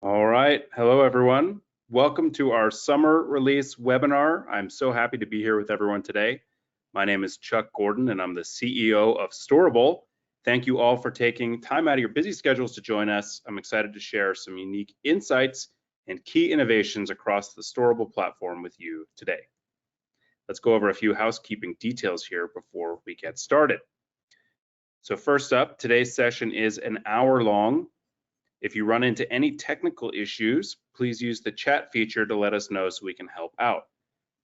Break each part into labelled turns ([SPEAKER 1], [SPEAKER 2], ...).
[SPEAKER 1] All right. Hello, everyone. Welcome to our summer release webinar. I'm so happy to be here with everyone today. My name is Chuck Gordon, and I'm the CEO of Storable. Thank you all for taking time out of your busy schedules to join us. I'm excited to share some unique insights and key innovations across the Storable platform with you today. Let's go over a few housekeeping details here before we get started. So first up, today's session is an hour long. If you run into any technical issues, please use the chat feature to let us know so we can help out.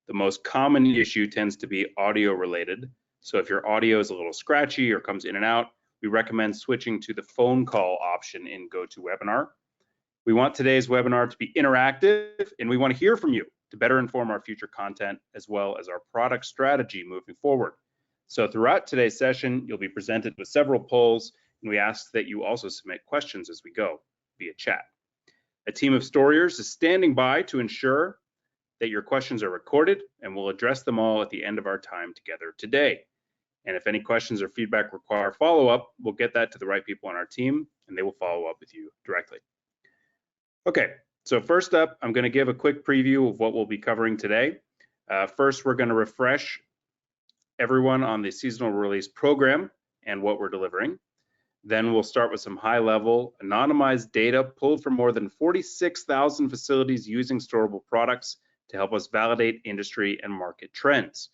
[SPEAKER 1] The most common issue tends to be audio related. So if your audio is a little scratchy or comes in and out, we recommend switching to the phone call option in GoToWebinar. We want today's webinar to be interactive, and we want to hear from you to better inform our future content as well as our product strategy moving forward. So throughout today's session, you'll be presented with several polls, and we ask that you also submit questions as we go via chat. A team of Storiers is standing by to ensure that your questions are recorded, and we'll address them all at the end of our time together today. And if any questions or feedback require follow-up, we'll get that to the right people on our team, and they will follow up with you directly. Okay, so first up, I'm going to give a quick preview of what we'll be covering today. First, we're going to refresh everyone on the seasonal release program and what we're delivering. Then we'll start with some high-level anonymized data pulled from more than 46,000 facilities using Storable products to help us validate industry and market trends.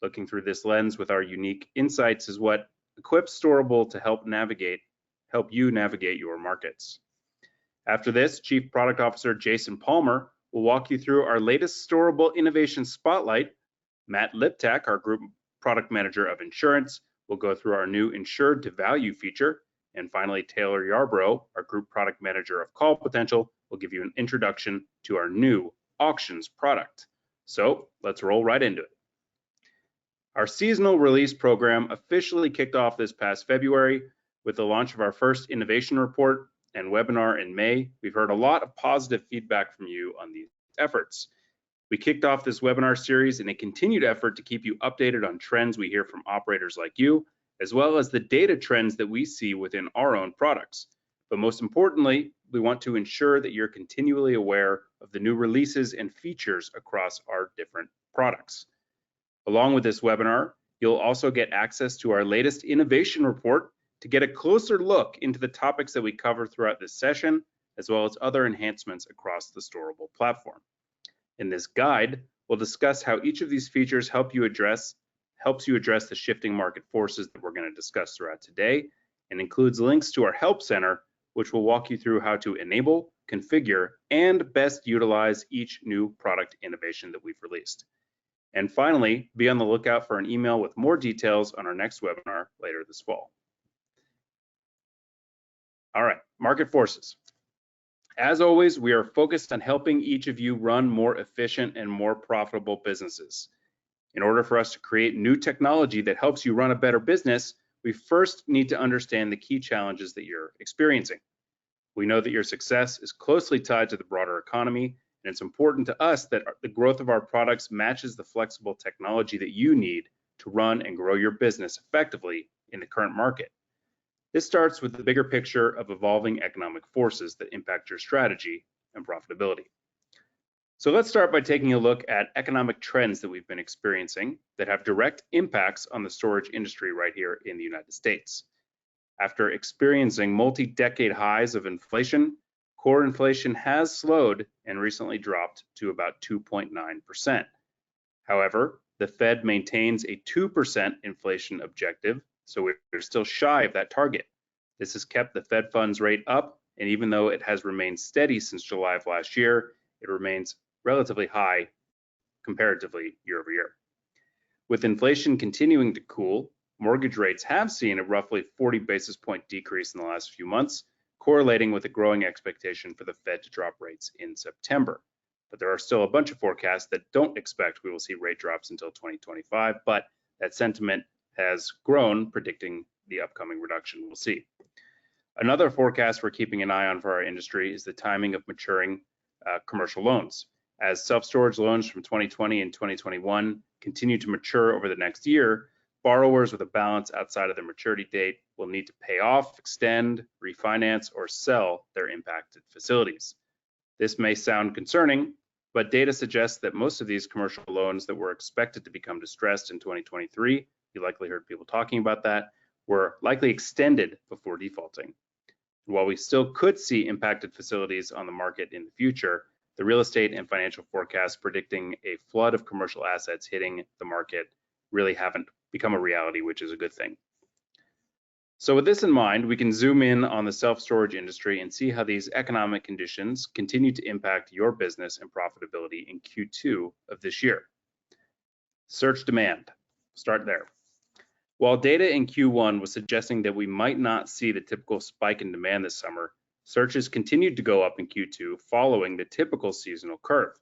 [SPEAKER 1] Looking through this lens with our unique insights is what equips Storable to help you navigate your markets. After this, Chief Product Officer Jason Palmer will walk you through our latest Storable Innovation Spotlight. Matt Liptak, our Group Product Manager of Insurance, will go through our new Insured to Value feature. And finally, Taylor Yarbrough, our Group Product Manager of Call Potential, will give you an introduction to our new Auctions product. So let's roll right into it. Our seasonal release program officially kicked off this past February with the launch of our first innovation report and webinar in May. We've heard a lot of positive feedback from you on these efforts. We kicked off this webinar series in a continued effort to keep you updated on trends we hear from operators like you, as well as the data trends that we see within our own products. But most importantly, we want to ensure that you're continually aware of the new releases and features across our different products. Along with this webinar, you'll also get access to our latest innovation report to get a closer look into the topics that we cover throughout this session, as well as other enhancements across the Storable platform. In this guide, we'll discuss how each of these features helps you address the shifting market forces that we're going to discuss throughout today, and includes links to our Help Center, which will walk you through how to enable, configure, and best utilize each new product innovation that we've released. And finally, be on the lookout for an email with more details on our next webinar later this fall. All right, market forces. As always, we are focused on helping each of you run more efficient and more profitable businesses. In order for us to create new technology that helps you run a better business, we first need to understand the key challenges that you're experiencing. We know that your success is closely tied to the broader economy, and it's important to us that the growth of our products matches the flexible technology that you need to run and grow your business effectively in the current market. This starts with the bigger picture of evolving economic forces that impact your strategy and profitability. So let's start by taking a look at economic trends that we've been experiencing that have direct impacts on the storage industry right here in the United States. After experiencing multi-decade highs of inflation, core inflation has slowed and recently dropped to about 2.9%. However, the Fed maintains a 2% inflation objective, so we're still shy of that target. This has kept the Fed funds rate up, and even though it has remained steady since July of last year, it remains relatively high comparatively year over year. With inflation continuing to cool, mortgage rates have seen a roughly 40 basis point decrease in the last few months, correlating with a growing expectation for the Fed to drop rates in September. But there are still a bunch of forecasts that don't expect we will see rate drops until 2025, but that sentiment has grown, predicting the upcoming reduction we'll see. Another forecast we're keeping an eye on for our industry is the timing of maturing commercial loans. As self-storage loans from 2020 and 2021 continue to mature over the next year, borrowers with a balance outside of their maturity date will need to pay off, extend, refinance, or sell their impacted facilities. This may sound concerning, but data suggests that most of these commercial loans that were expected to become distressed in 2023, you likely heard people talking about that, were likely extended before defaulting. While we still could see impacted facilities on the market in the future, the real estate and financial forecasts predicting a flood of commercial assets hitting the market really haven't become a reality, which is a good thing. So with this in mind, we can zoom in on the self-storage industry and see how these economic conditions continue to impact your business and profitability in Q2 of this year. Search demand, start there. While data in Q1 was suggesting that we might not see the typical spike in demand this summer, searches continued to go up in Q2 following the typical seasonal curve.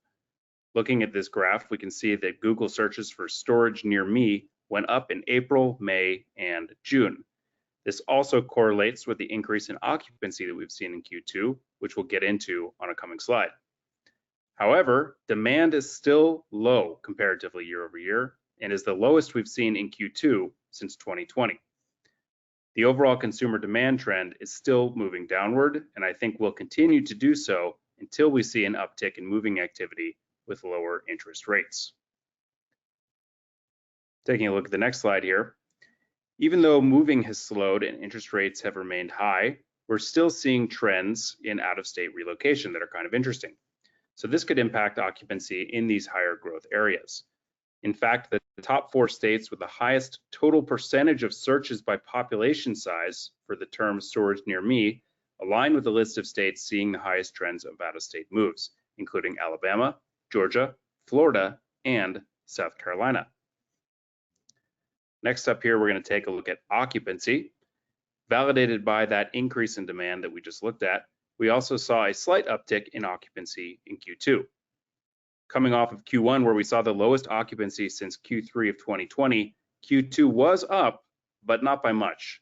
[SPEAKER 1] Looking at this graph, we can see that Google searches for storage near me went up in April, May, and June. This also correlates with the increase in occupancy that we've seen in Q2, which we'll get into on a coming slide. However, demand is still low comparatively year over year and is the lowest we've seen in Q2 since 2020. The overall consumer demand trend is still moving downward, and I think will continue to do so until we see an uptick in moving activity with lower interest rates. Taking a look at the next slide here. Even though moving has slowed and interest rates have remained high, we're still seeing trends in out-of-state relocation that are kind of interesting. So this could impact occupancy in these higher growth areas. In fact, the top 4 states with the highest total percentage of searches by population size for the term storage near me align with the list of states seeing the highest trends of out-of-state moves, including Alabama, Georgia, Florida, and South Carolina. Next up here, we're going to take a look at occupancy. Validated by that increase in demand that we just looked at, we also saw a slight uptick in occupancy in Q2. Coming off of Q1, where we saw the lowest occupancy since Q3 of 2020, Q2 was up, but not by much.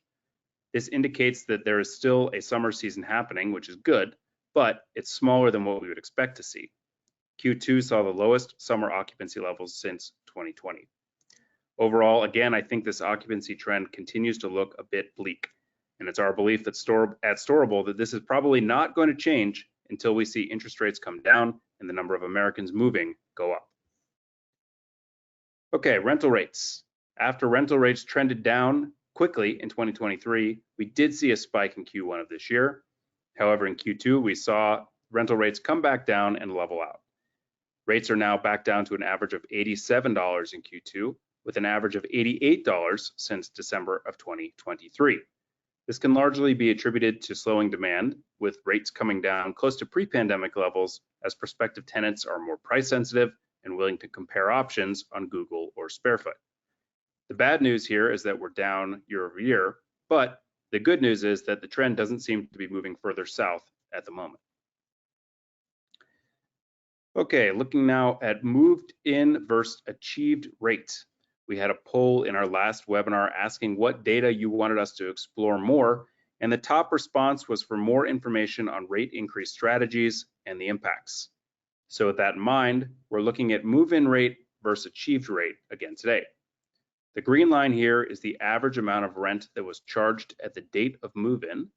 [SPEAKER 1] This indicates that there is still a summer season happening, which is good, but it's smaller than what we would expect to see. Q2 saw the lowest summer occupancy levels since 2020. Overall, again, I think this occupancy trend continues to look a bit bleak, and it's our belief that at Storable that this is probably not going to change until we see interest rates come down and the number of Americans moving go up. Okay, rental rates. After rental rates trended down quickly in 2023, we did see a spike in Q1 of this year. However, in Q2, we saw rental rates come back down and level out. Rates are now back down to an average of $87 in Q2, with an average of $88 since December of 2023. This can largely be attributed to slowing demand, with rates coming down close to pre-pandemic levels as prospective tenants are more price sensitive and willing to compare options on Google or Sparefoot. The bad news here is that we're down year over year, but the good news is that the trend doesn't seem to be moving further south at the moment. Okay, looking now at moved in versus achieved rate. We had a poll in our last webinar asking what data you wanted us to explore more, and the top response was for more information on rate increase strategies and the impacts. So with that in mind, we're looking at move-in rate versus achieved rate again today. The green line here is the average amount of rent that was charged at the date of move-in,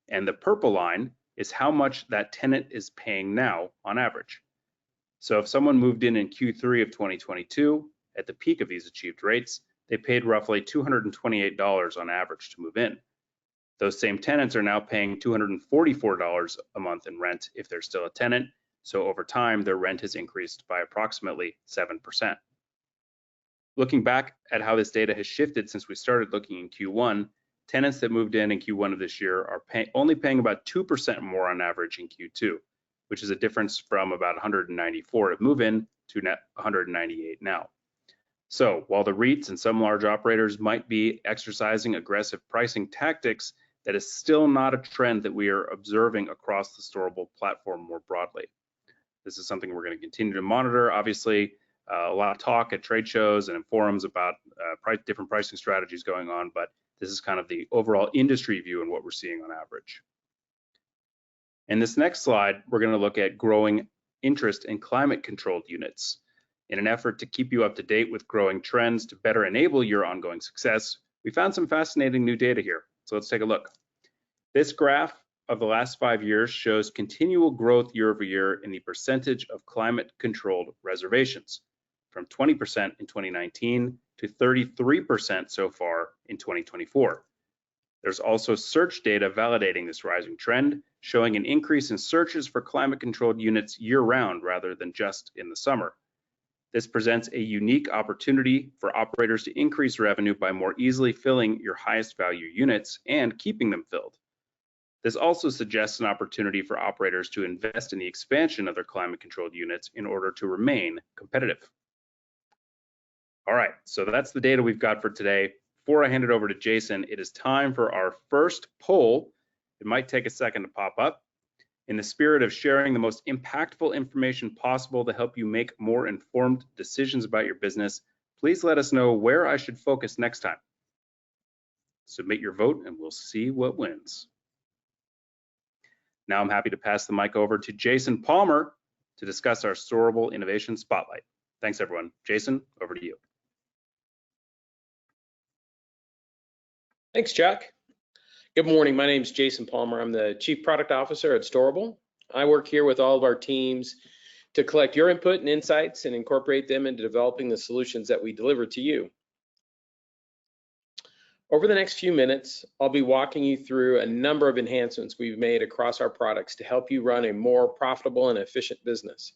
[SPEAKER 1] and the purple line is how much that tenant is paying now on average. So if someone moved in Q3 of 2022, at the peak of these achieved rates, they paid roughly $228 on average to move in. Those same tenants are now paying $244 a month in rent if they're still a tenant, so over time their rent has increased by approximately 7%. Looking back at how this data has shifted since we started looking in Q1, tenants that moved in Q1 of this year are only paying about 2% more on average in Q2, which is a difference from about 194 to move in to 198 now. So while the REITs and some large operators might be exercising aggressive pricing tactics, that is still not a trend that we are observing across the Storable platform more broadly. This is something we're going to continue to monitor. Obviously, a lot of talk at trade shows and in forums about different pricing strategies going on, but this is kind of the overall industry view and what we're seeing on average. In this next slide, we're going to look at growing interest in climate-controlled units. In an effort to keep you up to date with growing trends to better enable your ongoing success, we found some fascinating new data here. So let's take a look. This graph of the last 5 years shows continual growth year over year in the percentage of climate-controlled reservations, from 20% in 2019 to 33% so far in 2024. There's also search data validating this rising trend, showing an increase in searches for climate-controlled units year-round rather than just in the summer. This presents a unique opportunity for operators to increase revenue by more easily filling your highest value units and keeping them filled. This also suggests an opportunity for operators to invest in the expansion of their climate-controlled units in order to remain competitive. All right, so that's the data we've got for today. Before I hand it over to Jason, it is time for our first poll. It might take a second to pop up. In the spirit of sharing the most impactful information possible to help you make more informed decisions about your business, please let us know where I should focus next time. Submit your vote and we'll see what wins. Now I'm happy to pass the mic over to Jason Palmer to discuss our Storable Innovation Spotlight. Thanks, everyone. Jason, over to you.
[SPEAKER 2] Thanks, Chuck. Good morning. My name is Jason Palmer. I'm the Chief Product Officer at Storable. I work here with all of our teams to collect your input and insights and incorporate them into developing the solutions that we deliver to you. Over the next few minutes, I'll be walking you through a number of enhancements we've made across our products to help you run a more profitable and efficient business.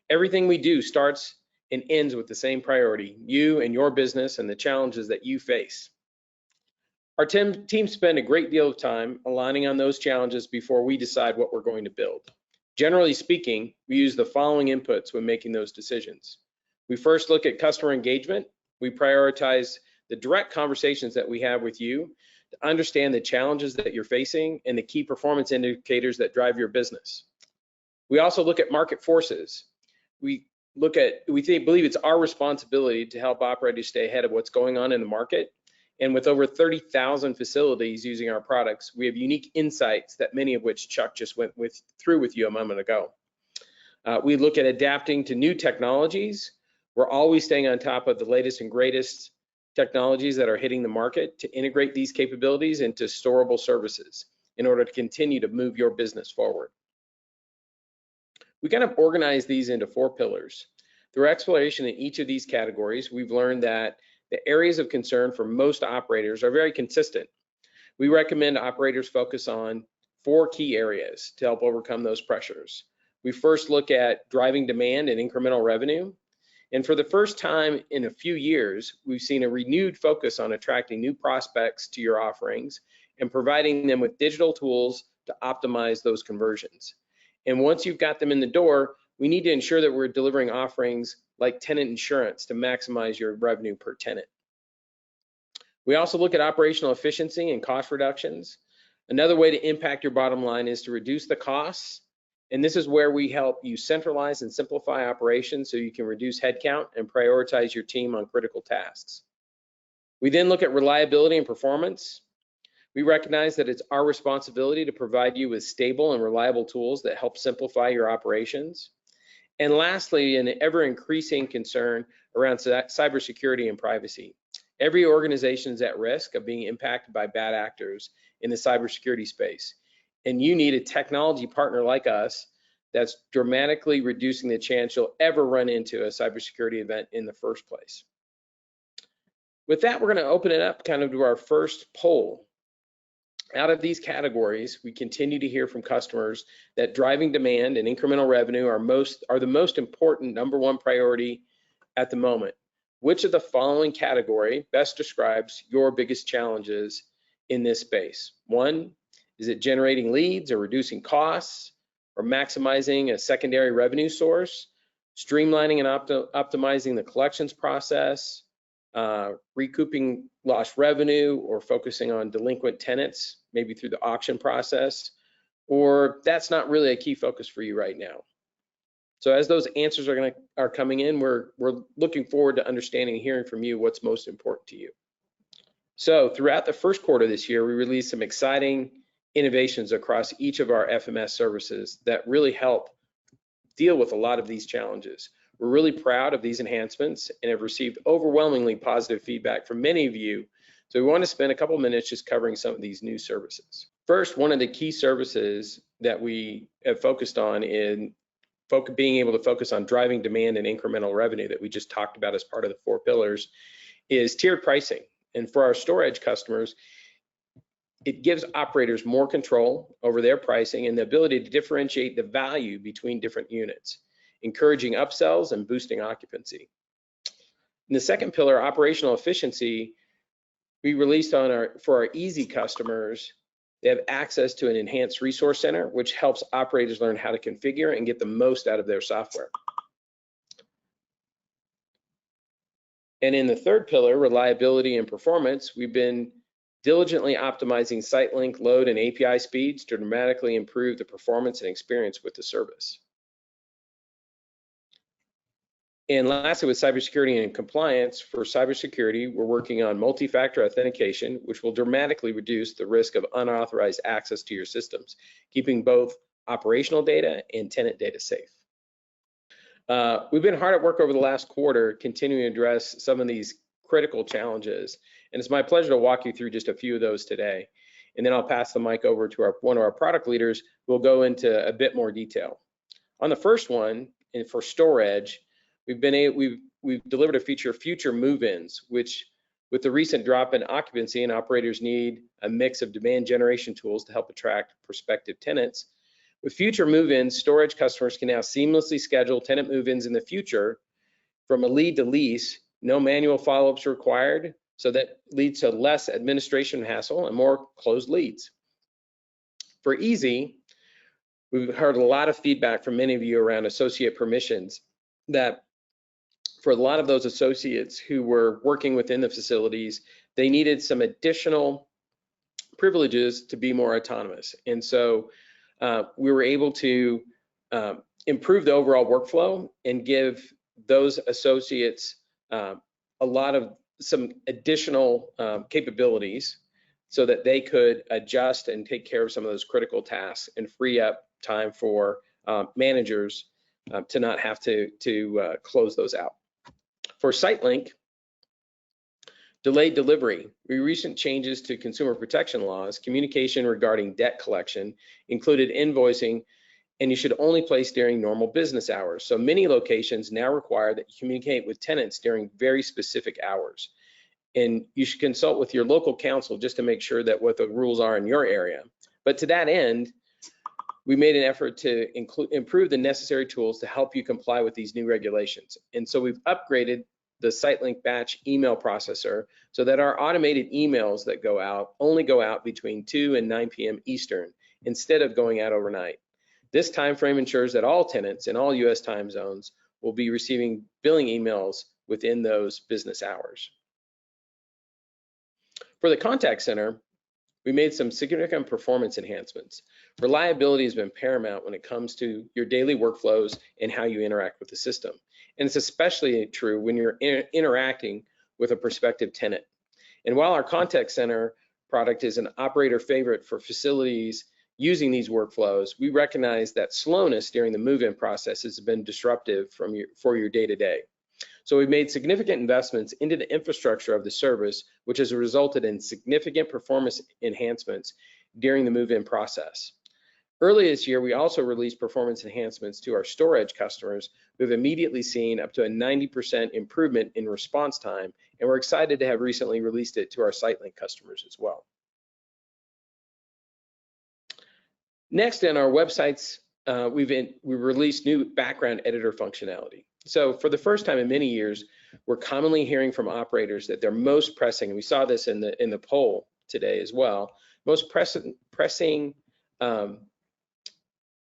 [SPEAKER 2] Everything we do starts and ends with the same priority, you and your business and the challenges that you face. Our team spend a great deal of time aligning on those challenges before we decide what we're going to build. Generally speaking, we use the following inputs when making those decisions. We first look at customer engagement. We prioritize the direct conversations that we have with you to understand the challenges that you're facing and the key performance indicators that drive your business. We also look at market forces. We believe it's our responsibility to help operators stay ahead of what's going on in the market. And with over 30,000 facilities using our products, we have unique insights that many of which Chuck just went through with you a moment ago. We look at adapting to new technologies. We're always staying on top of the latest and greatest technologies that are hitting the market to integrate these capabilities into storable services in order to continue to move your business forward. We kind of organize these into 4 pillars. Through exploration in each of these categories, we've learned that the areas of concern for most operators are very consistent. We recommend operators focus on 4 key areas to help overcome those pressures. We first look at driving demand and incremental revenue. And for the first time in a few years, we've seen a renewed focus on attracting new prospects to your offerings and providing them with digital tools to optimize those conversions. And once you've got them in the door, we need to ensure that we're delivering offerings like tenant insurance to maximize your revenue per tenant. We also look at operational efficiency and cost reductions. Another way to impact your bottom line is to reduce the costs. And this is where we help you centralize and simplify operations so you can reduce headcount and prioritize your team on critical tasks. We then look at reliability and performance. We recognize that it's our responsibility to provide you with stable and reliable tools that help simplify your operations. And lastly, an ever-increasing concern around cybersecurity and privacy. Every organization is at risk of being impacted by bad actors in the cybersecurity space. And you need a technology partner like us that's dramatically reducing the chance you'll ever run into a cybersecurity event in the first place. With that, we're going to open it up kind of to our first poll. Out of these categories, we continue to hear from customers that driving demand and incremental revenue are the most important #1 priority at the moment. Which of the following category best describes your biggest challenges in this space? 1, is it generating leads or reducing costs or maximizing a secondary revenue source, streamlining and optimizing the collections process, recouping lost revenue, or focusing on delinquent tenants, maybe through the auction process, or that's not really a key focus for you right now? So as those answers are coming in, we're looking forward to understanding and hearing from you what's most important to you. So throughout the first quarter this year, we released some exciting innovations across each of our FMS services that really help deal with a lot of these challenges. We're really proud of these enhancements and have received overwhelmingly positive feedback from many of you. So we want to spend a couple minutes just covering some of these new services. First, one of the key services that we have focused on in being able to focus on driving demand and incremental revenue that we just talked about as part of the 4 pillars is tiered pricing. And for our storage customers, it gives operators more control over their pricing and the ability to differentiate the value between different units, encouraging upsells and boosting occupancy. In the second pillar, operational efficiency, we released for our easy customers, they have access to an enhanced resource center, which helps operators learn how to configure and get the most out of their software. And in the third pillar, reliability and performance, we've been diligently optimizing site link, load, and API speeds to dramatically improve the performance and experience with the service. And lastly, with cybersecurity and compliance, for cybersecurity, we're working on multi-factor authentication, which will dramatically reduce the risk of unauthorized access to your systems, keeping both operational data and tenant data safe. We've been hard at work over the last quarter, continuing to address some of these critical challenges. And it's my pleasure to walk you through just a few of those today. And then I'll pass the mic over to one of our product leaders who will go into a bit more detail. On the first one, and for storage, we've delivered a feature, future move-ins, which with the recent drop in occupancy and operators need a mix of demand generation tools to help attract prospective tenants. With future move-ins, storage customers can now seamlessly schedule tenant move-ins in the future from a lead to lease, no manual follow-ups required, so that leads to less administration hassle and more closed leads. For easy, we've heard a lot of feedback from many of you around associate permissions, that for a lot of those associates who were working within the facilities, they needed some additional privileges to be more autonomous. And so we were able to improve the overall workflow and give those associates some additional capabilities so that they could adjust and take care of some of those critical tasks and free up time for managers to not have to close those out. For SiteLink, delayed delivery, recent changes to consumer protection laws, communication regarding debt collection, included invoicing, and you should only place during normal business hours. So many locations now require that you communicate with tenants during very specific hours. And you should consult with your local council just to make sure that what the rules are in your area. But to that end, we made an effort to improve the necessary tools to help you comply with these new regulations. And so we've upgraded the SiteLink batch email processor so that our automated emails that go out only go out between 2 and 9 p.m. Eastern instead of going out overnight. This time frame ensures that all tenants in all U.S. time zones will be receiving billing emails within those business hours. For the contact center, we made some significant performance enhancements. Reliability has been paramount when it comes to your daily workflows and how you interact with the system. And it's especially true when you're interacting with a prospective tenant. And while our contact center product is an operator favorite for facilities using these workflows, we recognize that slowness during the move-in process has been disruptive for your day-to-day. So we've made significant investments into the infrastructure of the service, which has resulted in significant performance enhancements during the move-in process. Early this year, we also released performance enhancements to our storage customers who have immediately seen up to a 90% improvement in response time, and we're excited to have recently released it to our SiteLink customers as well. Next, in our websites, we've released new background editor functionality. So for the first time in many years, we're commonly hearing from operators that their most pressing, and we saw this in the poll today as well, most pressing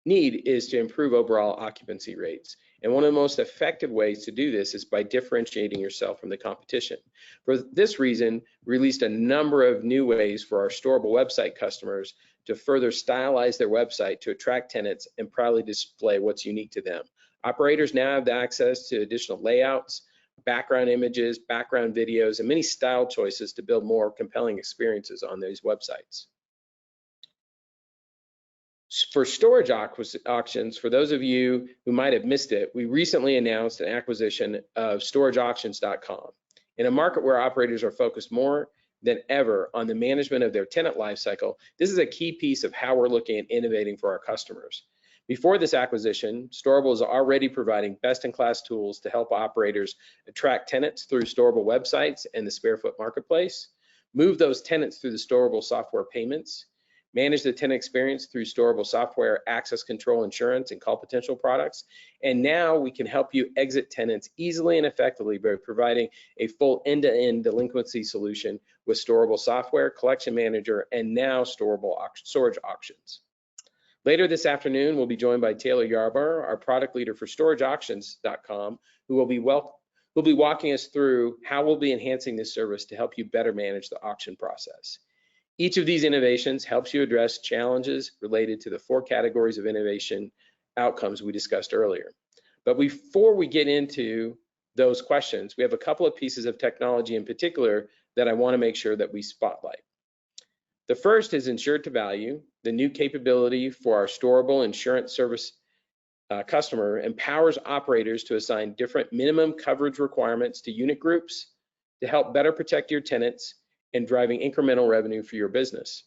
[SPEAKER 2] need is to improve overall occupancy rates. And one of the most effective ways to do this is by differentiating yourself from the competition. For this reason, we released a number of new ways for our Storable website customers to further stylize their website to attract tenants and proudly display what's unique to them. Operators now have access to additional layouts, background images, background videos, and many style choices to build more compelling experiences on these websites. For storage auctions, for those of you who might have missed it, we recently announced an acquisition of storageauctions.com. In a market where operators are focused more than ever on the management of their tenant lifecycle, this is a key piece of how we're looking at innovating for our customers. Before this acquisition, Storable is already providing best-in-class tools to help operators attract tenants through Storable websites and the Sparefoot Marketplace, move those tenants through the Storable software payments, manage the tenant experience through Storable software, access control, insurance, and call potential products. And now we can help you exit tenants easily and effectively by providing a full end-to-end delinquency solution with Storable software, collection manager, and now Storable storage auctions. Later this afternoon, we'll be joined by Taylor Yarbar, our product leader for storageauctions.com, who will be walking us through how we'll be enhancing this service to help you better manage the auction process. Each of these innovations helps you address challenges related to the 4 categories of innovation outcomes we discussed earlier. But before we get into those questions, we have a couple of pieces of technology in particular that I want to make sure that we spotlight. The first is Insured to Value. The new capability for our Storable insurance service customer empowers operators to assign different minimum coverage requirements to unit groups to help better protect your tenants and driving incremental revenue for your business.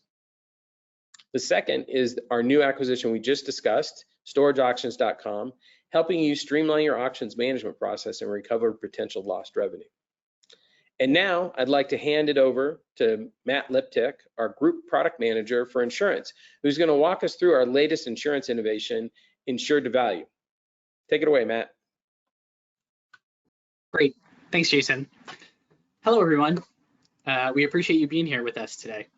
[SPEAKER 2] The second is our new acquisition we just discussed, storageauctions.com, helping you streamline your auctions management process and recover potential lost revenue. And now I'd like to hand it over to Matt Liptick, our Group Product Manager for Insurance, who's going to walk us through our latest insurance innovation, Insured to Value. Take it away, Matt.
[SPEAKER 3] Great. Thanks, Jason. Hello, everyone. We appreciate you being here with us today.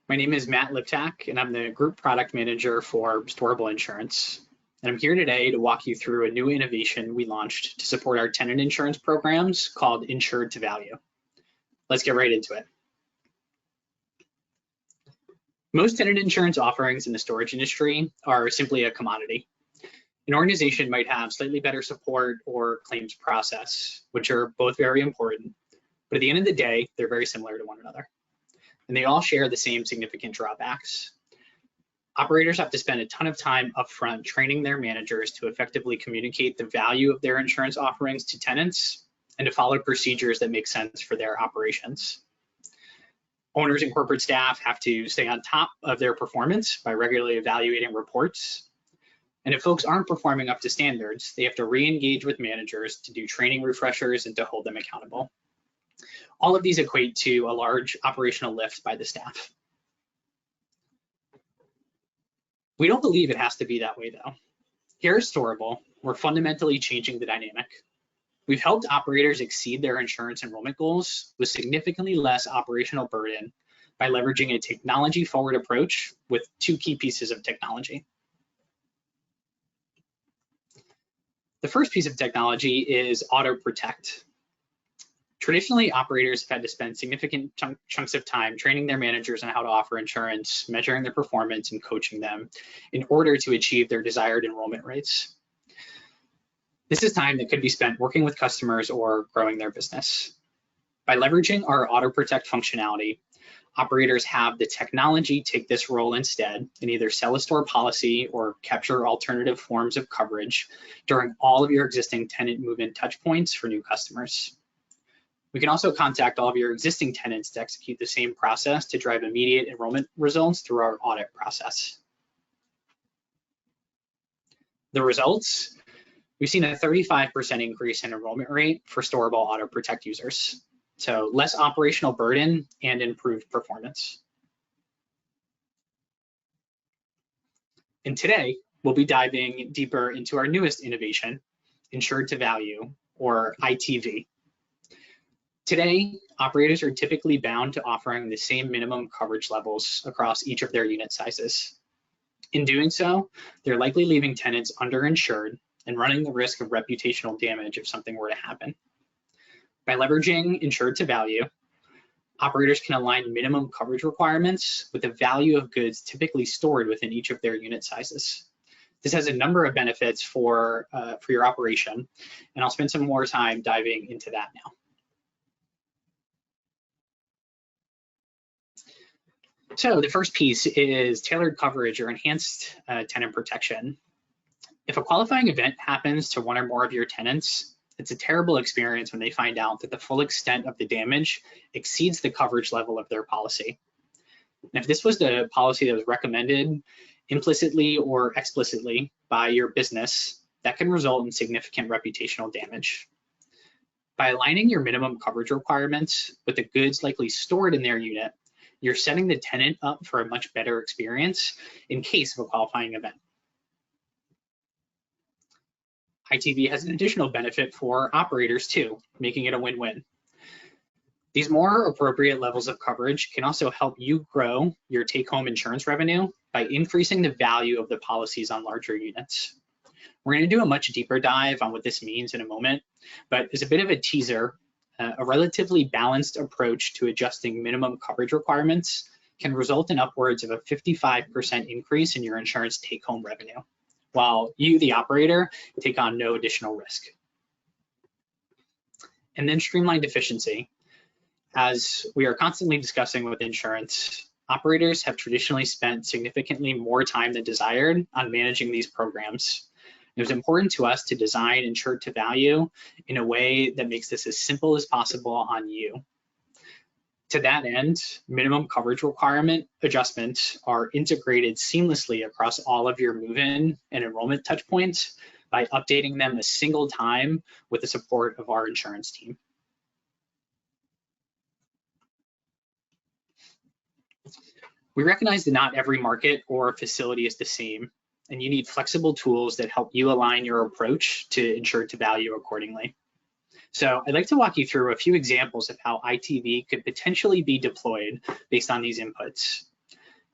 [SPEAKER 3] My name is Matt Liptak, and I'm the Group Product Manager for Storable Insurance. And I'm here today to walk you through a new innovation we launched to support our tenant insurance programs called Insured to Value. Let's get right into it. Most tenant insurance offerings in the storage industry are simply a commodity. An organization might have slightly better support or claims process, which are both very important. But at the end of the day, they're very similar to one another. And they all share the same significant drawbacks. Operators have to spend a ton of time upfront training their managers to effectively communicate the value of their insurance offerings to tenants and to follow procedures that make sense for their operations. Owners and corporate staff have to stay on top of their performance by regularly evaluating reports. And if folks aren't performing up to standards, they have to re-engage with managers to do training refreshers and to hold them accountable. All of these equate to a large operational lift by the staff. We don't believe it has to be that way, though. Here at Storable, we're fundamentally changing the dynamic. We've helped operators exceed their insurance enrollment goals with significantly less operational burden by leveraging a technology-forward approach with 2 key pieces of technology. The first piece of technology is Auto Protect. Traditionally, operators have had to spend significant chunks of time training their managers on how to offer insurance, measuring their performance, and coaching them in order to achieve their desired enrollment rates. This is time that could be spent working with customers or growing their business. By leveraging our Auto Protect functionality, operators have the technology take this role instead and either sell a store policy or capture alternative forms of coverage during all of your existing tenant move-in touch points for new customers. We can also contact all of your existing tenants to execute the same process to drive immediate enrollment results through our audit process. The results, we've seen a 35% increase in enrollment rate for Storable Auto Protect users. So less operational burden and improved performance. And today, we'll be diving deeper into our newest innovation, Insured to Value, or ITV. Today, operators are typically bound to offering the same minimum coverage levels across each of their unit sizes. In doing so, they're likely leaving tenants underinsured and running the risk of reputational damage if something were to happen. By leveraging Insured to Value, operators can align minimum coverage requirements with the value of goods typically stored within each of their unit sizes. This has a number of benefits for your operation, and I'll spend some more time diving into that now. So the first piece is tailored coverage or enhanced tenant protection. If a qualifying event happens to one or more of your tenants, It's a terrible experience when they find out that the full extent of the damage exceeds the coverage level of their policy. And if this was the policy that was recommended implicitly or explicitly by your business, that can result in significant reputational damage. By aligning your minimum coverage requirements with the goods likely stored in their unit, you're setting the tenant up for a much better experience in case of a qualifying event. ITV has an additional benefit for operators too, making it a win-win. These more appropriate levels of coverage can also help you grow your take-home insurance revenue by increasing the value of the policies on larger units. We're going to do a much deeper dive on what this means in a moment, but as a bit of a teaser, a relatively balanced approach to adjusting minimum coverage requirements can result in upwards of a 55% increase in your insurance take-home revenue, while you, the operator, take on no additional risk. And then streamlined efficiency. As we are constantly discussing with insurance, operators have traditionally spent significantly more time than desired on managing these programs. It was important to us to design insured to value in a way that makes this as simple as possible on you. To that end, minimum coverage requirement adjustments are integrated seamlessly across all of your move-in and enrollment touchpoints by updating them a single time with the support of our insurance team. We recognize that not every market or facility is the same, and you need flexible tools that help you align your approach to insured to value accordingly. So I'd like to walk you through a few examples of how ITV could potentially be deployed based on these inputs.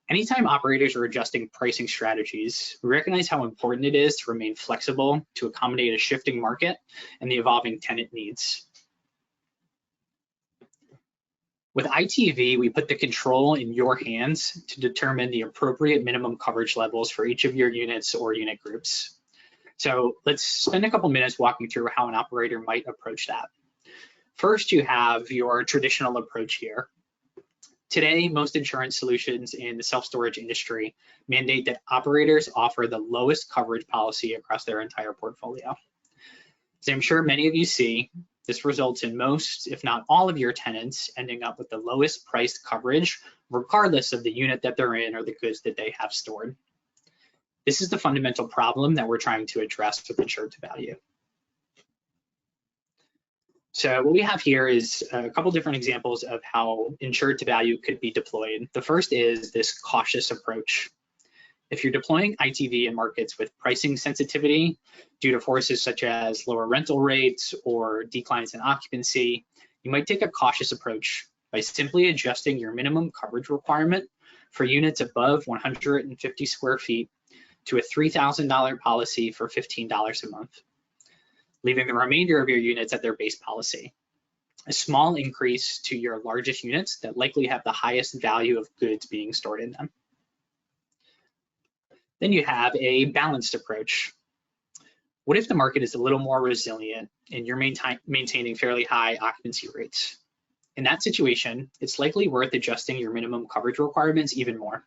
[SPEAKER 3] Anytime operators are adjusting pricing strategies, we recognize how important it is to remain flexible to accommodate a shifting market and the evolving tenant needs. With ITV, we put the control in your hands to determine the appropriate minimum coverage levels for each of your units or unit groups. So let's spend a couple minutes walking through how an operator might approach that. First, you have your traditional approach here. Today, most insurance solutions in the self-storage industry mandate that operators offer the lowest coverage policy across their entire portfolio. As I'm sure many of you see, this results in most, if not all of your tenants ending up with the lowest priced coverage, regardless of the unit that they're in or the goods that they have stored. This is the fundamental problem that we're trying to address with insured to value. So what we have here is a couple different examples of how insured to value could be deployed. The first is this cautious approach. If you're deploying ITV in markets with pricing sensitivity due to forces such as lower rental rates or declines in occupancy, you might take a cautious approach by simply adjusting your minimum coverage requirement for units above 150 square feet to a $3,000 policy for $15 a month, leaving the remainder of your units at their base policy. A small increase to your largest units that likely have the highest value of goods being stored in them. Then you have a balanced approach. What if the market is a little more resilient and you're maintaining fairly high occupancy rates? In that situation, it's likely worth adjusting your minimum coverage requirements even more.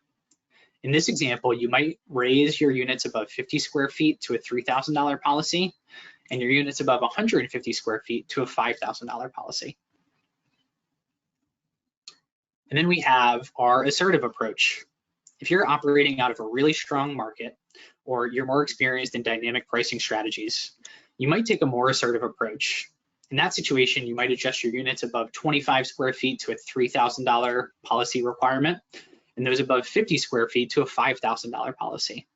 [SPEAKER 3] In this example, you might raise your units above 50 square feet to a $3,000 policy and your units above 150 square feet to a $5,000 policy. And then we have our assertive approach. If you're operating out of a really strong market or you're more experienced in dynamic pricing strategies, you might take a more assertive approach. In that situation, you might adjust your units above 25 square feet to a $3,000 policy requirement and those above 50 square feet to a $5,000 policy.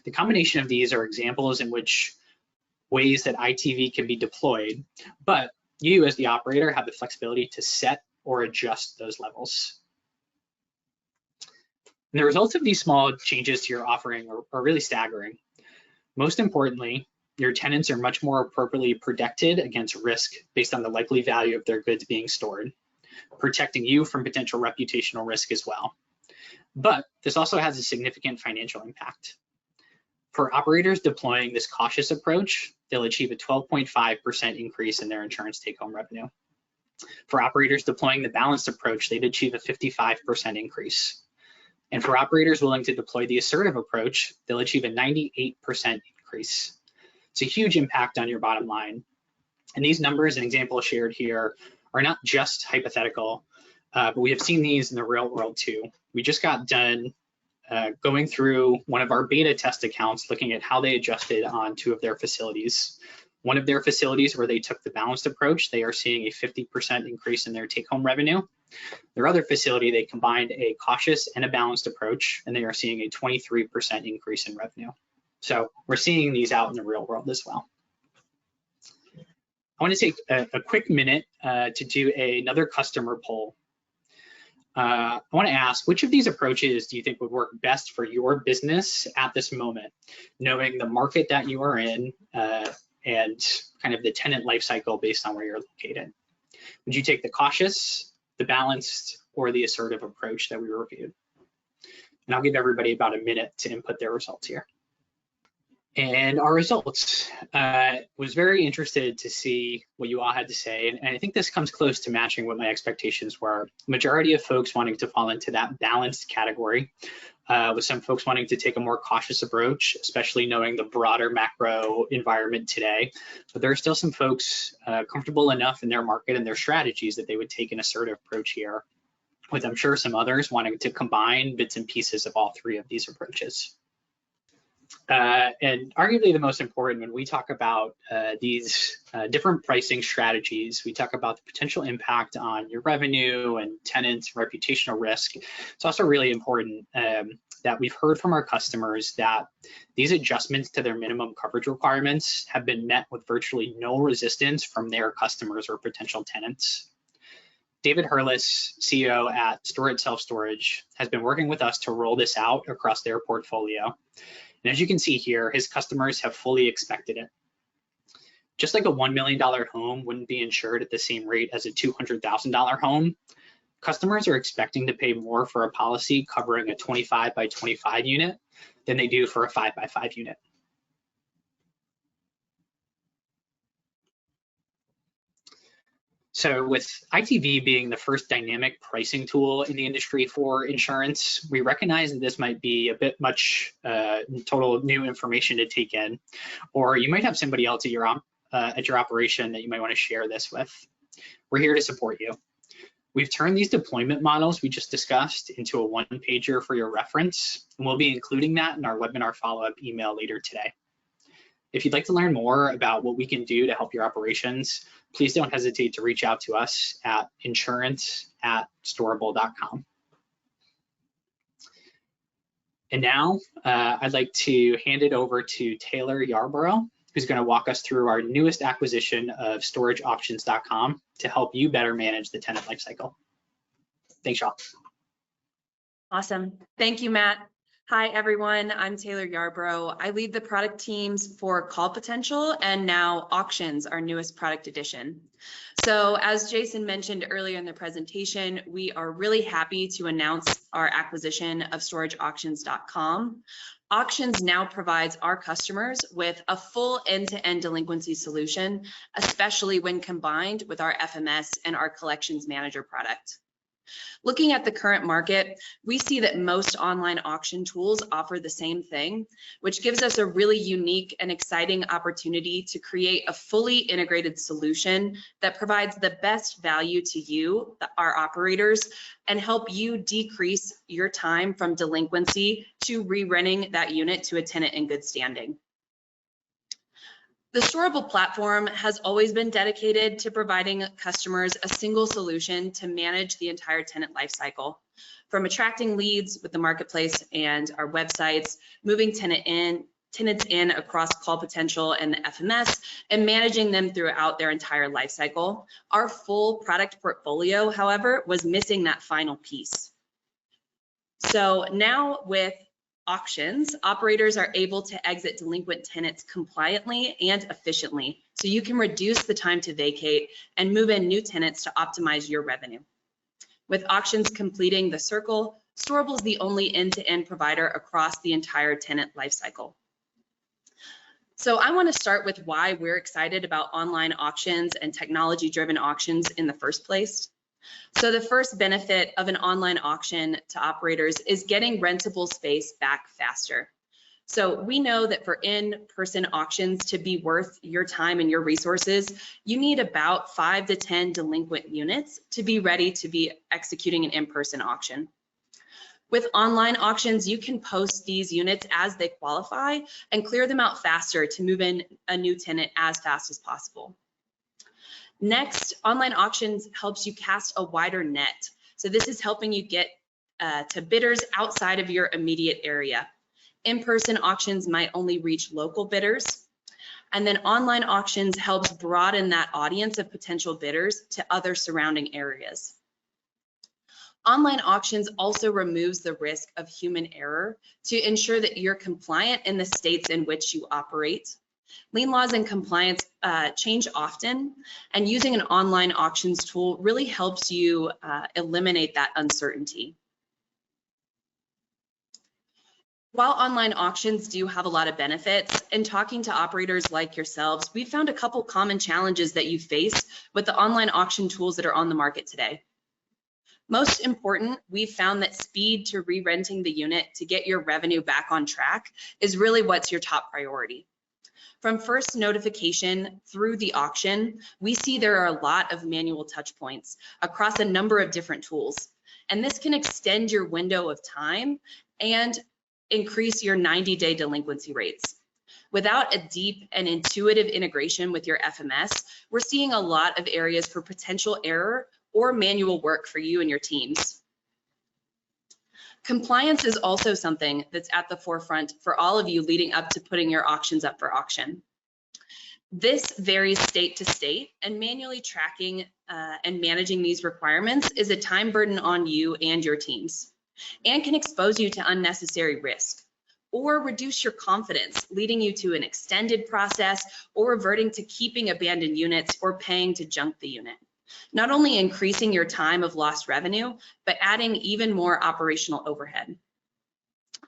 [SPEAKER 3] The combination of these are examples in which ways that ITV can be deployed, but you as the operator have the flexibility to set or adjust those levels. And the results of these small changes to your offering are really staggering. Most importantly, your tenants are much more appropriately protected against risk based on the likely value of their goods being stored, protecting you from potential reputational risk as well. But this also has a significant financial impact. For operators deploying this cautious approach, they'll achieve a 12.5% increase in their insurance take-home revenue. For operators deploying the balanced approach, they'd achieve a 55% increase. And for operators willing to deploy the assertive approach, they'll achieve a 98% increase. It's a huge impact on your bottom line. And these numbers and examples shared here are not just hypothetical, but we have seen these in the real world too. We just got done going through one of our beta test accounts, looking at how they adjusted on 2 of their facilities. One of their facilities where they took the balanced approach, they are seeing a 50% increase in their take-home revenue. Their other facility, they combined a cautious and a balanced approach, and they are seeing a 23% increase in revenue. So we're seeing these out in the real world as well. I want to take a quick minute to do another customer poll. I want to ask, which of these approaches do you think would work best for your business at this moment, knowing the market that you are in and kind of the tenant life cycle based on where you're located? Would you take the cautious, the balanced, or the assertive approach that we reviewed? And I'll give everybody about a minute to input their results here. And our results, was very interested to see what you all had to say. And I think this comes close to matching what my expectations were. Majority of folks wanting to fall into that balanced category, with some folks wanting to take a more cautious approach, especially knowing the broader macro environment today. But there are still some folks comfortable enough in their market and their strategies that they would take an assertive approach here, with I'm sure some others wanting to combine bits and pieces of all 3 of these approaches. And arguably the most important when we talk about these different pricing strategies, we talk about the potential impact on your revenue and tenants' reputational risk. It's also really important that we've heard from our customers that these adjustments to their minimum coverage requirements have been met with virtually no resistance from their customers or potential tenants. David Hurlis, CEO at Storage Self Storage, has been working with us to roll this out across their portfolio. And as you can see here, his customers have fully expected it. Just like a $1 million home wouldn't be insured at the same rate as a $200,000 home, customers are expecting to pay more for a policy covering a 25 by 25 unit than they do for a 5 by 5 unit. So with ITV being the first dynamic pricing tool in the industry for insurance, we recognize that this might be a bit much total new information to take in, or you might have somebody else at your operation that you might want to share this with. We're here to support you. We've turned these deployment models we just discussed into a 1-pager for your reference, and we'll be including that in our webinar follow-up email later today. If you'd like to learn more about what we can do to help your operations, please don't hesitate to reach out to us at insurance@storable.com. And now I'd like to hand it over to Taylor Yarborough, who's going to walk us through our newest acquisition of storageauctions.com to help you better manage the tenant lifecycle. Thanks, y'all.
[SPEAKER 4] Awesome. Thank you, Matt. Hi, everyone. I'm Taylor Yarborough. I lead the product teams for Call Potential and now Auctions, our newest product addition. So as Jason mentioned earlier in the presentation, we are really happy to announce our acquisition of storageauctions.com. Auctions now provides our customers with a full end-to-end delinquency solution, especially when combined with our FMS and our Collections Manager product. Looking at the current market, we see that most online auction tools offer the same thing, which gives us a really unique and exciting opportunity to create a fully integrated solution that provides the best value to you, our operators, and help you decrease your time from delinquency to re-renting that unit to a tenant in good standing. The Storable platform has always been dedicated to providing customers a single solution to manage the entire tenant lifecycle, from attracting leads with the marketplace and our websites, moving tenants in across Call Potential and the FMS, and managing them throughout their entire lifecycle. Our full product portfolio, however, was missing that final piece. So now with Auctions, operators are able to exit delinquent tenants compliantly and efficiently, so you can reduce the time to vacate and move in new tenants to optimize your revenue. With Auctions completing the circle, Storable is the only end-to-end provider across the entire tenant lifecycle. So I want to start with why we're excited about online auctions and technology-driven auctions in the first place. So the first benefit of an online auction to operators is getting rentable space back faster. So we know that for in-person auctions to be worth your time and your resources, you need about 5 to 10 delinquent units to be ready to be executing an in-person auction. With online auctions, you can post these units as they qualify and clear them out faster to move in a new tenant as fast as possible. Next, online auctions helps you cast a wider net. So this is helping you get to bidders outside of your immediate area. In-person auctions might only reach local bidders. And then online auctions helps broaden that audience of potential bidders to other surrounding areas. Online auctions also removes the risk of human error to ensure that you're compliant in the states in which you operate. Lien laws and compliance change often, and using an online auctions tool really helps you eliminate that uncertainty. While online auctions do have a lot of benefits, in talking to operators like yourselves, we've found a couple common challenges that you face with the online auction tools that are on the market today. Most important, we've found that speed to re-renting the unit to get your revenue back on track is really what's your top priority. From first notification through the auction, we see there are a lot of manual touch points across a number of different tools, and this can extend your window of time and increase your 90-day delinquency rates. Without a deep and intuitive integration with your FMS, we're seeing a lot of areas for potential error or manual work for you and your teams. Compliance is also something that's at the forefront for all of you leading up to putting your auctions up for auction. This varies state to state, and manually tracking and managing these requirements is a time burden on you and your teams, and can expose you to unnecessary risk or reduce your confidence, leading you to an extended process or reverting to keeping abandoned units or paying to junk the unit. Not only increasing your time of lost revenue, but adding even more operational overhead.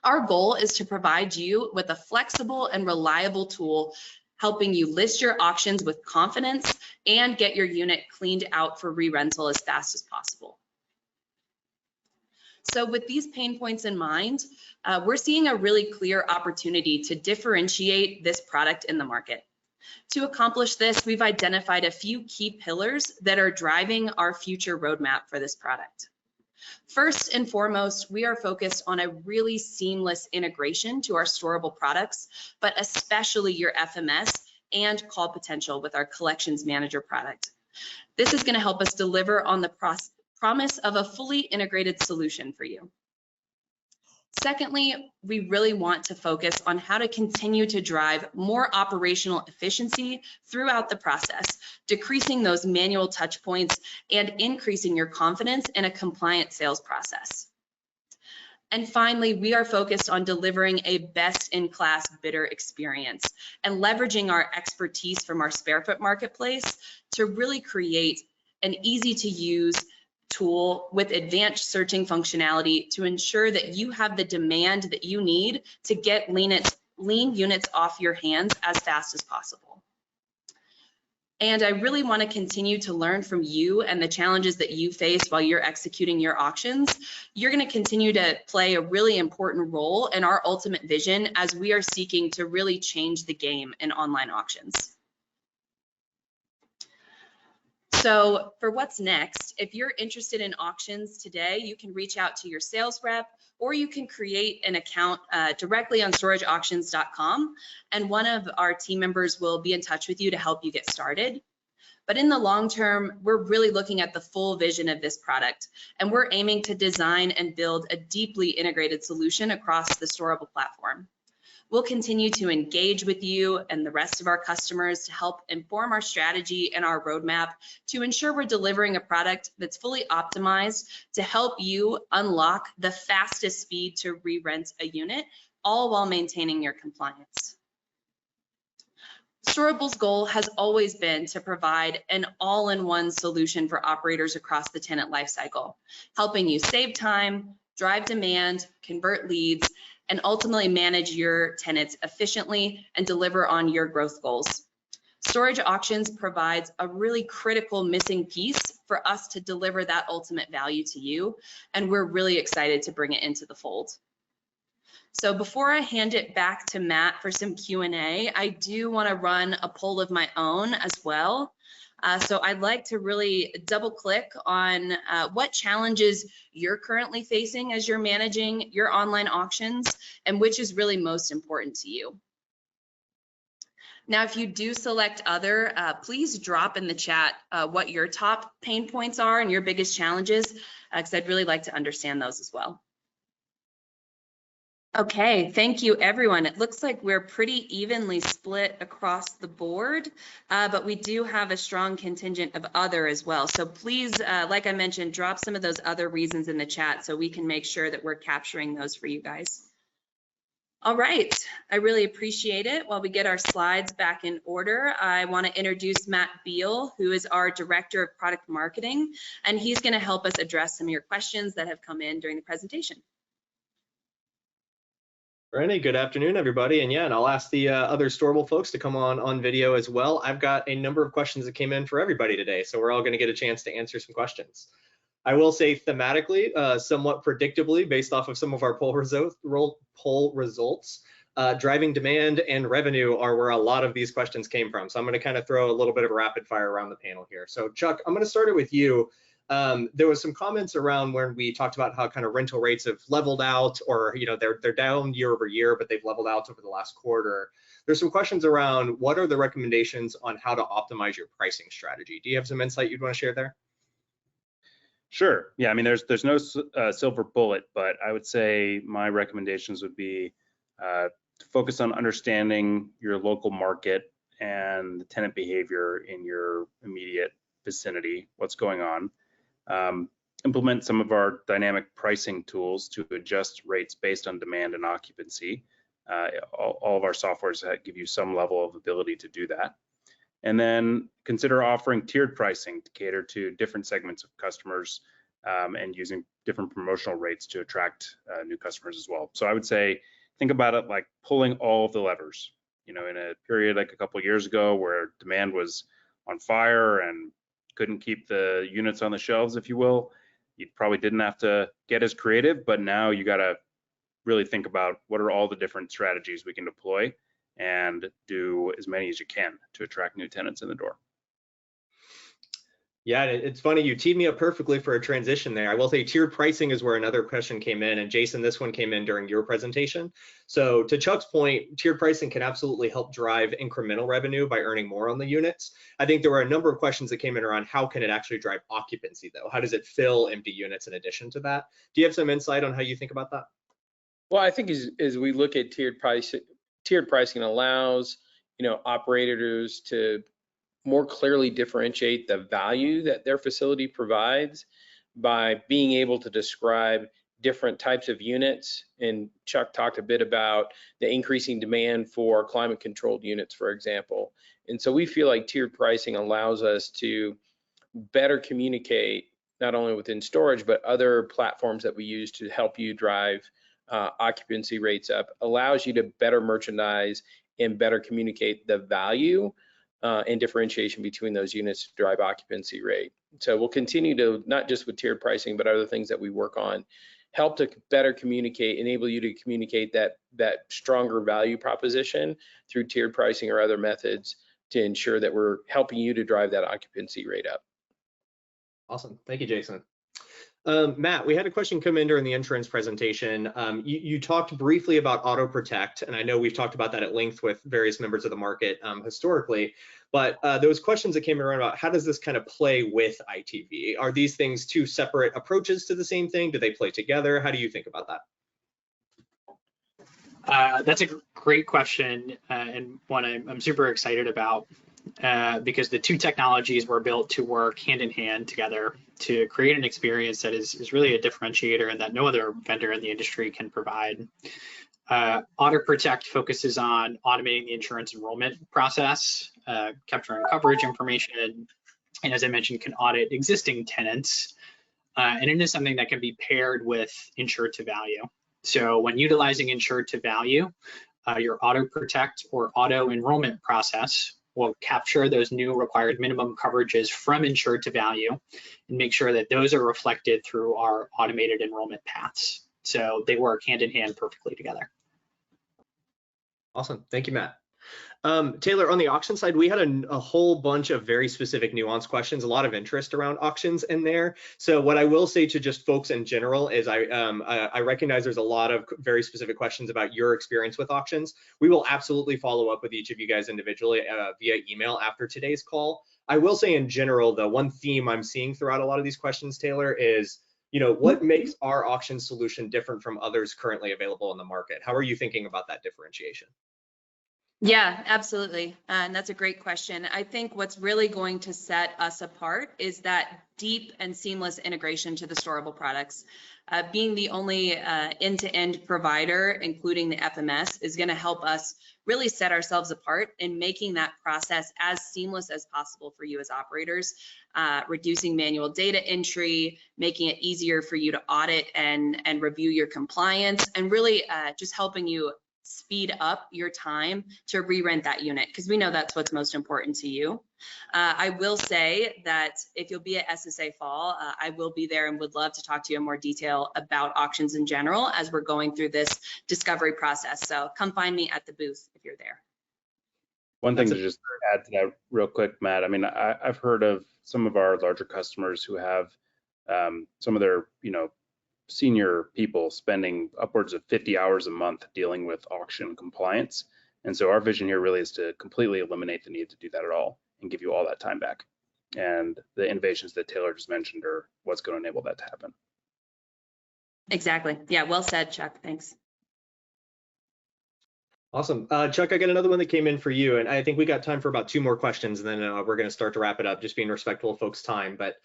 [SPEAKER 4] Our goal is to provide you with a flexible and reliable tool, helping you list your auctions with confidence and get your unit cleaned out for re-rental as fast as possible. So with these pain points in mind, we're seeing a really clear opportunity to differentiate this product in the market. To accomplish this, we've identified a few key pillars that are driving our future roadmap for this product. First and foremost, we are focused on a really seamless integration to our storable products, but especially your FMS and call potential with our collections manager product. This is going to help us deliver on the promise of a fully integrated solution for you. Secondly, we really want to focus on how to continue to drive more operational efficiency throughout the process, decreasing those manual touch points and increasing your confidence in a compliant sales process. And finally, we are focused on delivering a best-in-class bidder experience and leveraging our expertise from our SpareFoot marketplace to really create an easy-to-use tool with advanced searching functionality to ensure that you have the demand that you need to get lien units off your hands as fast as possible. And I really want to continue to learn from you and the challenges that you face while you're executing your auctions. You're going to continue to play a really important role in our ultimate vision as we are seeking to really change the game in online auctions. So for what's next, if you're interested in auctions today, you can reach out to your sales rep, or you can create an account directly on storageauctions.com, and one of our team members will be in touch with you to help you get started. But in the long term, we're really looking at the full vision of this product, and we're aiming to design and build a deeply integrated solution across the Storable platform. We'll continue to engage with you and the rest of our customers to help inform our strategy and our roadmap to ensure we're delivering a product that's fully optimized to help you unlock the fastest speed to re-rent a unit, all while maintaining your compliance. Storable's goal has always been to provide an all-in-one solution for operators across the tenant lifecycle, helping you save time, drive demand, convert leads, and ultimately manage your tenants efficiently and deliver on your growth goals. Storage Auctions provides a really critical missing piece for us to deliver that ultimate value to you, and we're really excited to bring it into the fold. So before I hand it back to Matt for some Q&A, I do want to run a poll of my own as well. So I'd like to really double click on what challenges you're currently facing as you're managing your online auctions and which is really most important to you. Now, if you do select other, please drop in the chat what your top pain points are and your biggest challenges, because I'd really like to understand those as well. Okay, thank you everyone. It looks like we're pretty evenly split across the board, but we do have a strong contingent of other as well. So please, like I mentioned, drop some of those other reasons in the chat so we can make sure that we're capturing those for you guys. All right, I really appreciate it. While we get our slides back in order, I want to introduce Matt Beal, who is our Director of Product Marketing, and he's going to help us address some of your questions that have come in during the presentation.
[SPEAKER 5] Renee, good afternoon, everybody. And yeah, and I'll ask the other Storable folks to come on video as well. I've got a number of questions that came in for everybody today, so we're all going to get a chance to answer some questions. I will say thematically, somewhat predictably, based off of some of our poll results, driving demand and revenue are where a lot of these questions came from. So I'm going to kind of throw a little bit of a rapid fire around the panel here. So Chuck, I'm going to start it with you. There was some comments around when we talked about how kind of rental rates have leveled out, or they're down year over year, but they've leveled out over the last quarter. There's some questions around what are the recommendations on how to optimize your pricing strategy. Do you have some insight you'd want to share there?
[SPEAKER 1] Sure. Yeah, I mean, there's no silver bullet, but I would say my recommendations would be to focus on understanding your local market and the tenant behavior in your immediate vicinity, what's going on. Implement some of our dynamic pricing tools to adjust rates based on demand and occupancy. All of our softwares give you some level of ability to do that. And then consider offering tiered pricing to cater to different segments of customers and using different promotional rates to attract new customers as well. So I would say, think about it like pulling all of the levers. In a period like a couple of years ago where demand was on fire and couldn't keep the units on the shelves, if you will, you probably didn't have to get as creative, but now you got to really think about what are all the different strategies we can deploy and do as many as you can to attract new tenants in the door.
[SPEAKER 5] Yeah, it's funny, you teed me up perfectly for a transition there. I will say tiered pricing is where another question came in, and Jason, this one came in during your presentation. So to Chuck's point, tiered pricing can absolutely help drive incremental revenue by earning more on the units. I think there were a number of questions that came in around how can it actually drive occupancy though? How does it fill empty units in addition to that? Do you have some insight on how you think about that?
[SPEAKER 2] Well, I think as we look at tiered pricing allows operators to more clearly differentiate the value that their facility provides by being able to describe different types of units. And Chuck talked a bit about the increasing demand for climate controlled units, for example. And so we feel like tiered pricing allows us to better communicate not only within storage, but other platforms that we use to help you drive occupancy rates up, allows you to better merchandise and better communicate the value and differentiation between those units to drive occupancy rate. So we'll continue to, not just with tiered pricing, but other things that we work on, help to better communicate, enable you to communicate that stronger value proposition through tiered pricing or other methods to ensure that we're helping you to drive that occupancy rate up.
[SPEAKER 5] Awesome, thank you, Jason. Matt, we had a question come in during the insurance presentation. You talked briefly about auto protect, and I know we've talked about that at length with various members of the market historically, but there was questions that came around about how does this kind of play with ITV? Are these things two separate approaches to the same thing? Do they play together? How do you think about that?
[SPEAKER 3] That's a great question and one I'm super excited about because the two technologies were built to work hand in hand together to create an experience that is really a differentiator and that no other vendor in the industry can provide. Auto Protect focuses on automating the insurance enrollment process, capturing coverage information, and as I mentioned, can audit existing tenants. And it is something that can be paired with insured to value. So when utilizing insured to value, your Auto Protect or auto enrollment process will capture those new required minimum coverages from insured to value and make sure that those are reflected through our automated enrollment paths. So they work hand in hand perfectly together.
[SPEAKER 5] Awesome. Thank you, Matt. Taylor, on the auction side, we had a whole bunch of very specific nuanced questions, a lot of interest around auctions in there. So what I will say to just folks in general is I recognize there's a lot of very specific questions about your experience with auctions. We will absolutely follow up with each of you guys individually via email after today's call. I will say in general, the one theme I'm seeing throughout a lot of these questions, Taylor, is what makes our auction solution different from others currently available in the market? How are you thinking about that differentiation?
[SPEAKER 4] Yeah, absolutely. And that's a great question. I think what's really going to set us apart is that deep and seamless integration to the Storable products. Being the only end-to-end provider, including the FMS, is going to help us really set ourselves apart in making that process as seamless as possible for you as operators, reducing manual data entry, making it easier for you to audit and review your compliance, and really just helping you speed up your time to re-rent that unit, because we know that's what's most important to you. I will say that if you'll be at SSA Fall, I will be there and would love to talk to you in more detail about auctions in general as we're going through this discovery process. So come find me at the booth if you're there.
[SPEAKER 1] One thing to just add to that real quick, Matt, I mean, I've heard of some of our larger customers who have some of their, senior people spending upwards of 50 hours a month dealing with auction compliance. And so our vision here really is to completely eliminate the need to do that at all and give you all that time back. And the innovations that Taylor just mentioned are what's going to enable that to happen.
[SPEAKER 4] Exactly. Yeah, well said, Chuck. Thanks.
[SPEAKER 5] Awesome. Chuck, I got another one that came in for you, and I think we got time for about 2 more questions, and then we're going to start to wrap it up, just being respectful of folks' time. But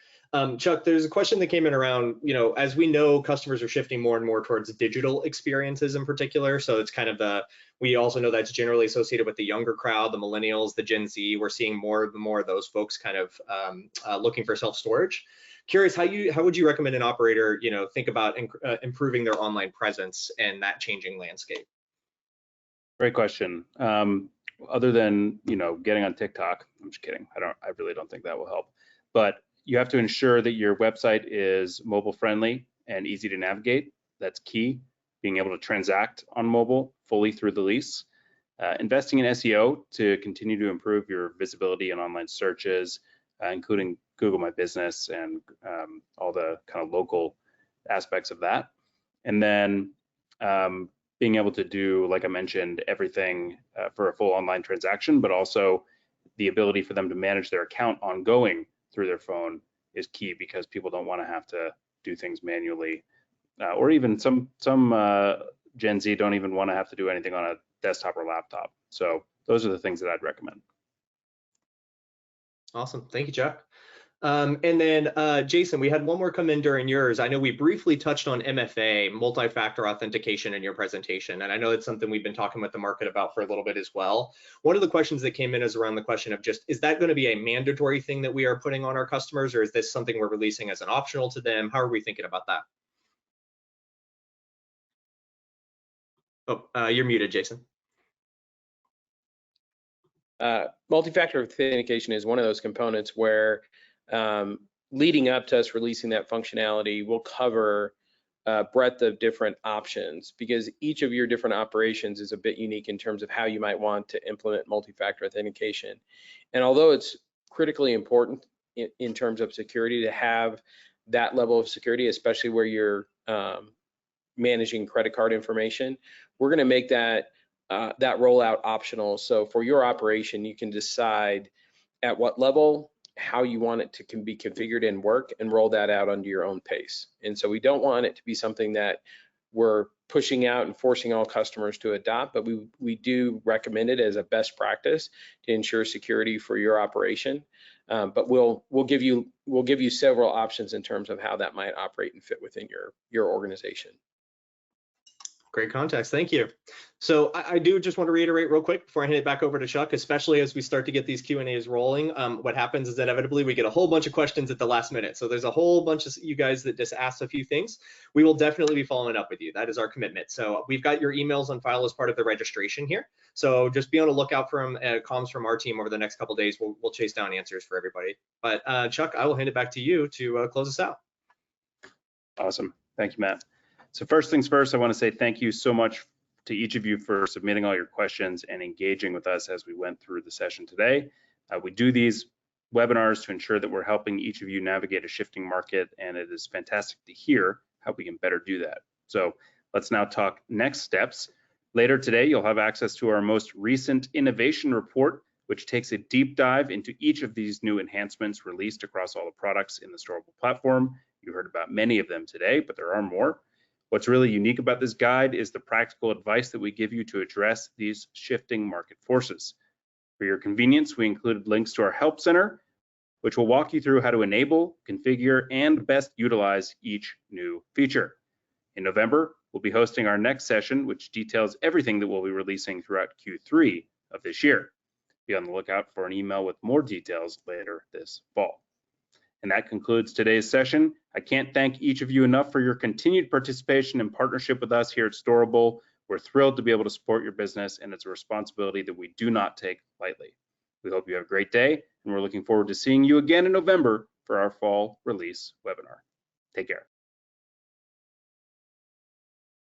[SPEAKER 5] Chuck, there's a question that came in around, as we know, customers are shifting more and more towards digital experiences in particular. So it's kind of we also know that's generally associated with the younger crowd, the millennials, the Gen Z. We're seeing more of those folks kind of looking for self-storage. Curious, how would you recommend an operator, think about improving their online presence in that changing landscape?
[SPEAKER 1] Great question. Other than, getting on TikTok, I'm just kidding. I really don't think that will help. But you have to ensure that your website is mobile friendly and easy to navigate. That's key. Being able to transact on mobile fully through the lease. Investing in SEO to continue to improve your visibility in online searches, including Google My Business and all the kind of local aspects of that. And then being able to do, like I mentioned, everything for a full online transaction, but also the ability for them to manage their account ongoing through their phone is key, because people don't want to have to do things manually, or even some Gen Z don't even want to have to do anything on a desktop or laptop. So those are the things that I'd recommend.
[SPEAKER 5] Awesome. Thank you, Chuck. And then Jason, we had one more come in during yours. I know we briefly touched on MFA, multi-factor authentication, in your presentation, and I know it's something we've been talking with the market about for a little bit as well. One of the questions that came in is around the question of just, is that going to be a mandatory thing that we are putting on our customers, or is this something we're releasing as an optional to them? How are we thinking about that? Oh, you're muted, Jason.
[SPEAKER 2] Multi-factor authentication is one of those components where leading up to us releasing that functionality, we'll cover a breadth of different options, because each of your different operations is a bit unique in terms of how you might want to implement multi-factor authentication. And although it's critically important in terms of security to have that level of security, especially where you're managing credit card information, we're going to make that rollout optional. So for your operation, you can decide at what level, how you want it to be configured and work, and roll that out under your own pace. And so we don't want it to be something that we're pushing out and forcing all customers to adopt, but we do recommend it as a best practice to ensure security for your operation. But we'll give you several options in terms of how that might operate and fit within your organization.
[SPEAKER 5] Great context, thank you. So I do just want to reiterate real quick before I hand it back over to Chuck, especially as we start to get these Q&As rolling. What happens is inevitably we get a whole bunch of questions at the last minute. So there's a whole bunch of you guys that just asked a few things. We will definitely be following up with you. That is our commitment. So we've got your emails on file as part of the registration here. So just be on the lookout for comms from our team over the next couple of days. We'll chase down answers for everybody. But Chuck, I will hand it back to you to close us out.
[SPEAKER 1] Awesome, thank you, Matt. So first things first, I want to say thank you so much to each of you for submitting all your questions and engaging with us as we went through the session today. We do these webinars to ensure that we're helping each of you navigate a shifting market, and it is fantastic to hear how we can better do that. So let's now talk next steps. Later today, you'll have access to our most recent innovation report, which takes a deep dive into each of these new enhancements released across all the products in the Storable platform. You heard about many of them today, but there are more. What's really unique about this guide is the practical advice that we give you to address these shifting market forces. For your convenience, we included links to our Help Center, which will walk you through how to enable, configure, and best utilize each new feature. In November, we'll be hosting our next session, which details everything that we'll be releasing throughout Q3 of this year. Be on the lookout for an email with more details later this fall. And that concludes today's session. I can't thank each of you enough for your continued participation and partnership with us here at Storable. We're thrilled to be able to support your business, and it's a responsibility that we do not take lightly. We hope you have a great day, and we're looking forward to seeing you again in November for our fall release webinar. Take care.